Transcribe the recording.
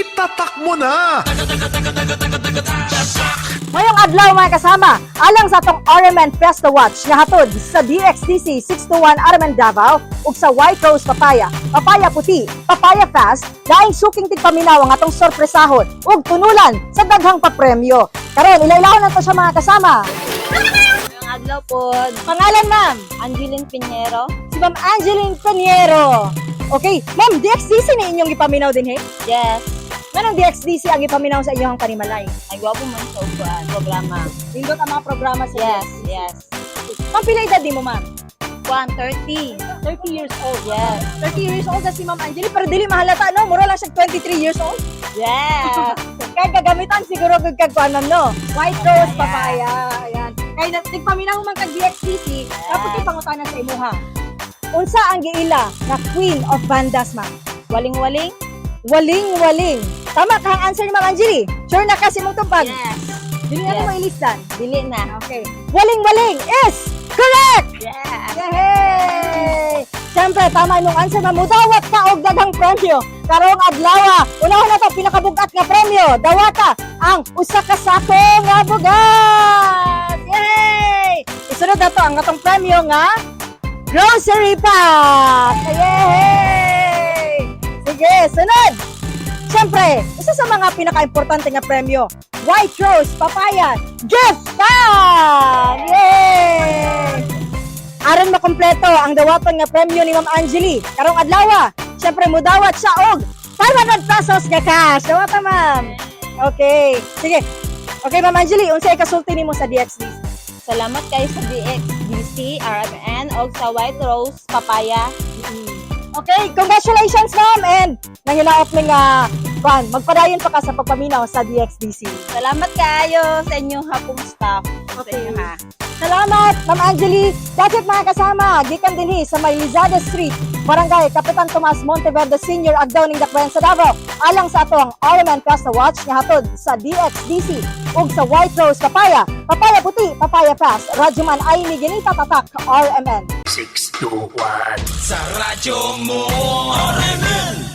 itatak mo na! Ngayong adlaw mga kasama, alang sa atong RMN Fiesta Watch nga hatod sa DXDC 621 RMN Davao ug sa White Rose Papaya, Papaya Puti, Papaya Fast, daing suking tigpaminaw ang atong sorpresahon ug tunulan sa daghang papremyo. Karon ilailawon nato sa mga kasama. Ngayong adlaw po, Pangalan ma'am, Angeline Pinheiro. si Ma'am Angeline Paniero. Okay, ma'am, DXDC ni inyong ipaminaw din he? Yes. Nganong DXDC ang ipaminaw sa inyong panimalay? Nagwapo man sa programa. Lindot ang mga programa sa Yes, yes. Ma'am, pila edad di mo ma'am? 130. 30 years old. Yes. 30 years old na si Ma'am Angeline, pero dili mahalata, no? Mura lang siya 23 years old. Yes. Kaya gagamitan siguro kag kagkuan, ma'am, no? White Rose, Ayan. papaya, ayan. Kaya nagpaminaw man kag DXCC, tapos ipangutanan sa imuha. Unsa ang giila na Queen of Bandas, ma'am? Waling-waling? Waling-waling. Tama ka ang answer ni Ma'am Angeline. Sure na kasi mong tupag. Yes. Dili ano Yes. mo ilistan. Dili na. Okay. Waling-waling is correct! Yes. Yay! Siyempre, tama nung answer na mudawat ka og daghang premyo. Karong adlaw, unahon na to pinakabugat nga premyo. Dawata ang usa ka sako nga bugat. Yay! Isunod na to ang atong premyo nga grocery pack. Yay! Sige, sunod. Siyempre, isa sa mga pinaka-importante nga premyo, White Rose Papaya Gift Pack! Yay! Aron makompleto ang dawaton nga premyo ni Ma'am Angeline karong adlaw, syempre mudawat siya og 500 pesos nga cash. Dawata, ma'am. Okay. Sige. Okay, Ma'am Angeline, unsay kasulti nimo sa DXDC? Salamat kayo sa DXDC, RMN, o sa White Rose, Papaya. Okay, congratulations, ma'am, and nangilaot ning magpadayon pa ka sa pagpaminaw sa DXDC. Salamat kayo sa inyong hapong staff. Okay. Sa inyo, ha. Salamat, Ma'am Angeline. Dapat mga kasama, gikan dinhi sa May Lizada Street, Barangay Kapitan Tomas Monteverde Sr. Agdaw ning Dakbayan sa Davao. Alang sa ato ang RMN Fiesta Watch nga hatod sa DXDC ug sa White Rose Papaya, Papaya Puti, Papaya Fast. Radyo man ay ni ginita tatak RMN. 621 Sa radyo mo, RMN